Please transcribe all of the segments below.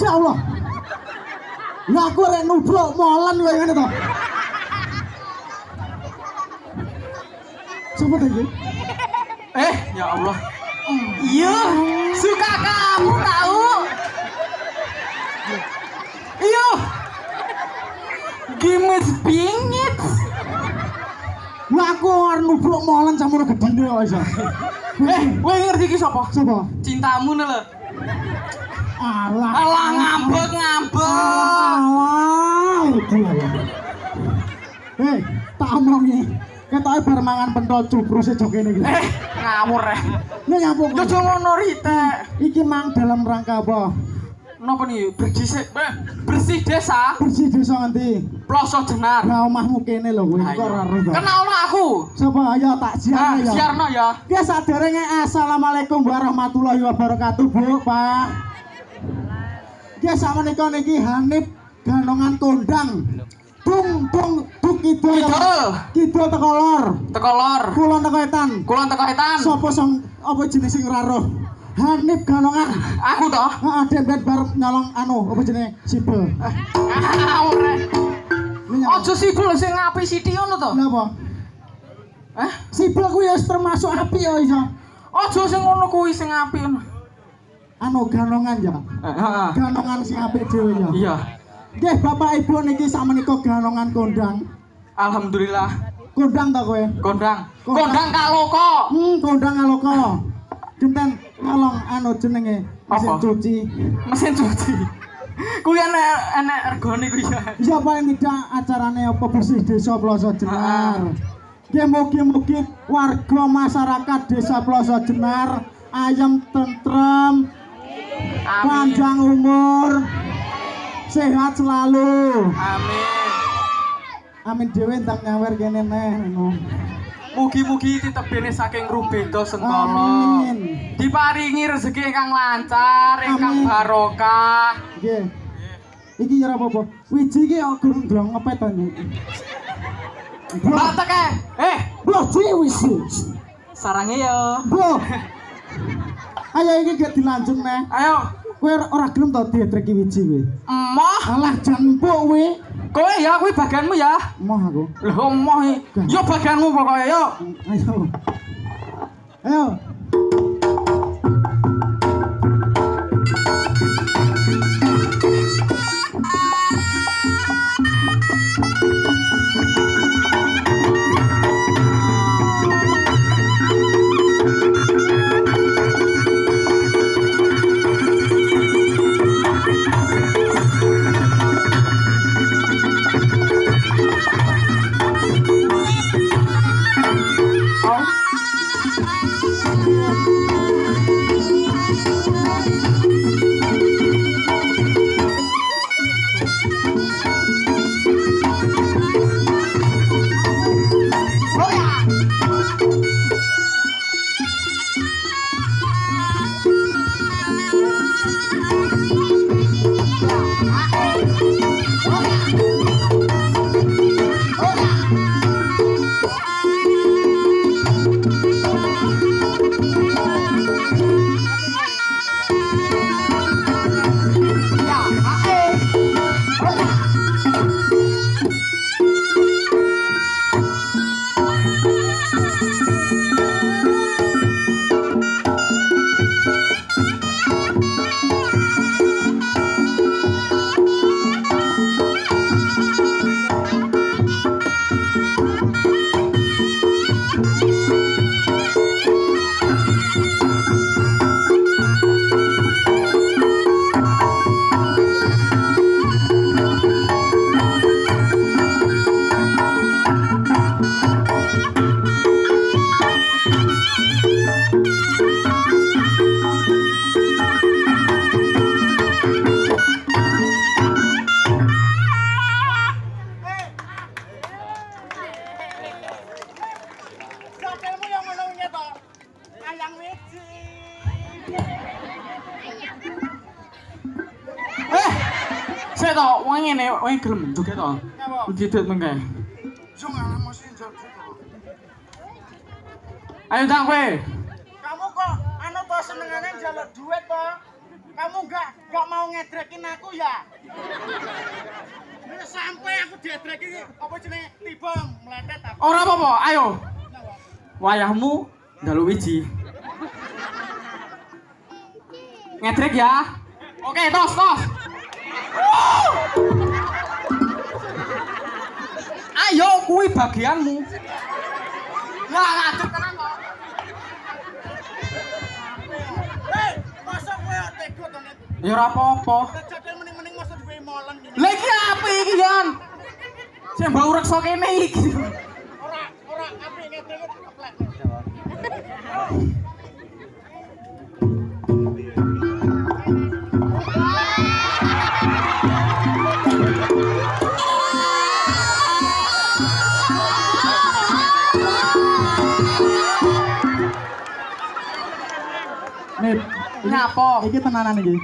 Ya Allah. Lah aku rek nubruk molen kowe ngene to. Coba iki. Ya Allah. Iya, suka kamu tahu. Iya. Gimes bingit. Lah aku arep nubruk molen campur gedine kok iso. Kowe ngerti iki sapa? Sapa? Cintamu lho. Alah. Alah ngambek. Alah. Tak omongi. Ketoke bar mangan pentol cubrus e jok kene iki. Ngawur Nek nyapuk. Yo aja ngono Rite. Iki mang dalam rangka apa? Napa nih? Bersih desa. Bersih desa ngendi? Ploso Jenar. Lah omahmu kene lho kowe kok ora ero to. Kenalno aku. Sapa ayo tak siarne ya. Siarno ya. Ki saderenge assalamualaikum warahmatullahi wabarakatuh, Bu, Pak. Ki sakmenika niki Hanif Ganongan Kondang. Bung kidul. Kidul teko lor. Teko lor. Kulon teko etan. Kulon teko etan. Sopo sing apa jenis sing ora roh? Hanif Ganongan. Aku toh. Heeh, dempet bar nyolong apa jenenge sipil. Ngawur. Aja sipil sing apik sithik ngono to. Napa? Sipil kuwi wis termasuk apik ya iso. Aja sing ngono kuwi sing apik ngono. Ganongan ya. Heeh. Ganongan sing apik dhewe ya. Iya. Nggih, Bapak Ibu niki sakmenika Ganongan Kondang. Alhamdulillah. Kondang ta kowe? Kondang kaloko. Kondang aloko. Genten nyolong jenenge mesin Apa? cuci. Mesin cuci. Kuwi enek regane kuwi ya. Iya paling tidak acarane apa bersih desa Ploso Jenar. Nggih mugi-mugi warga masyarakat desa Ploso Jenar ayem tentrem. Panjang umur. Sehat selalu. Amin dhewe entang nyawer kene neh ngono. Mugi-mugi titebene saking Rubeda Sengkala. Amin. Diparingi rezeki ingkang lancar, ingkang barokah. Nggih. Iki ora apa-apa. Wiji iki kok gurung ndong ngepet to nih. Mbak teke. Mbah wiji. Sarange yo. Mbah. Ayo iki gak dilanjut neh. Ayo. Kowe ora gelem to dietreki wiji kowe. Emoh. Alah jan empuk kowe. Kowe ya kuwi bagianmu ya. Emoh aku. Lho emoh iki. Yo bagianmu pokoke yo. Ayo. Ayo. joget to, wong ngene, wong gelem joget to. Didit mengke. Yo ngalah mesti joget. Ayo Dang kowe. Kamu kok anu to senengane njaluk duit to? Kamu enggak mau ngedrekin aku ya? Nek sampai aku diedreki apa jenenge tiba meletet aku. Ora apa-apa, ayo. Wayahmu njaluk wiji. Ngedrek ya. Oke, tos. Ayo, kuwi bagianmu. Lah, ngadeg tenan kok. Hei, masa kowe tega to nek Ya ora apa-apa. kejadian mending-mending masa duwe molen iki. Lah iki apa iki, Yan? Sing mbau reksa kene iki. Ora apik ngedreki keplek. Nip, Nyapa? iki tenanan iki.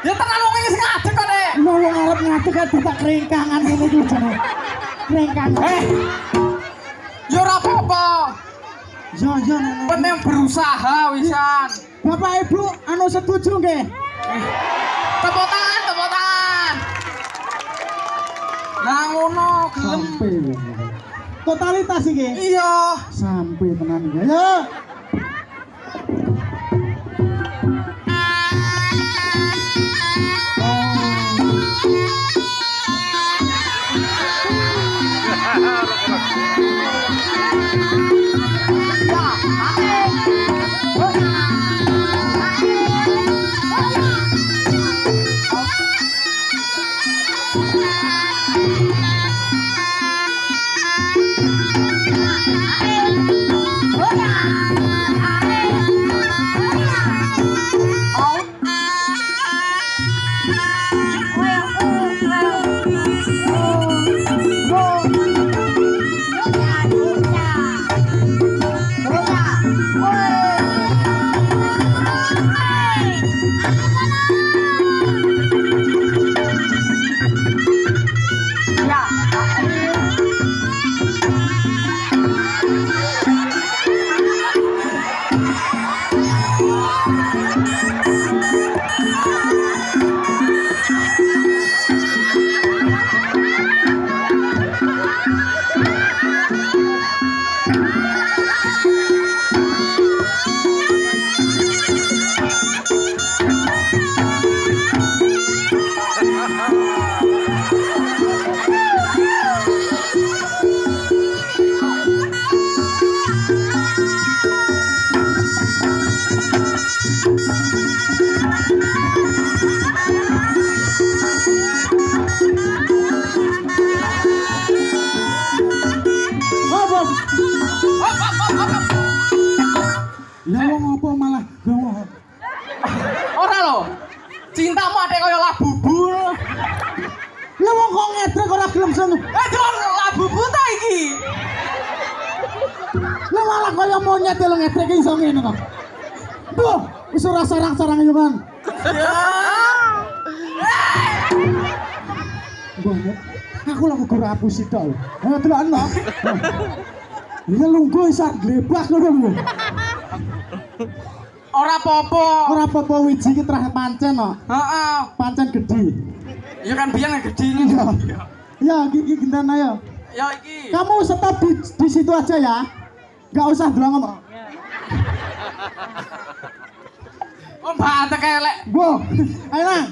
Ya tenan wong iki sing ngadeg kok, Nek. Lho wong arep ngadeg kan ditak krengkangan ngene iki jane. Krengkangan. Ya ora apa-apa. Yo Nenek. Penting berusaha wisan. Bapak Ibu anu setuju nggih? Tepuk tangan. Lah ngono gelem. Sampai. Totalitas iki. Iya. Sampai tenan iki. Ayo. Lah wong apa malah gawa. Ora lho. Cintamu ate kaya labubu. Lah wong kok ngedrek ora gelem sen. Jual labubu ta iki? Lah malah kaya monyet lho ngedrek iso ngene kok. Duh, wis ora sarang-sarang yo kan. Banget. Aku lagi guru hapus tok lho. Ayo delokan lho. Iya lungguh iso glebak ngono lho. Ora apa-apa. Ora apa-apa wiji iki trah pancen kok. Heeh. Pancen gedhi. Ya kan biyen gedhe ngene. Ya, iki gendana ya. Ya iki. Kamu stop di situ aja ya. Enggak usah doang kok. Oh, mbak elek. Bo, ayo nang.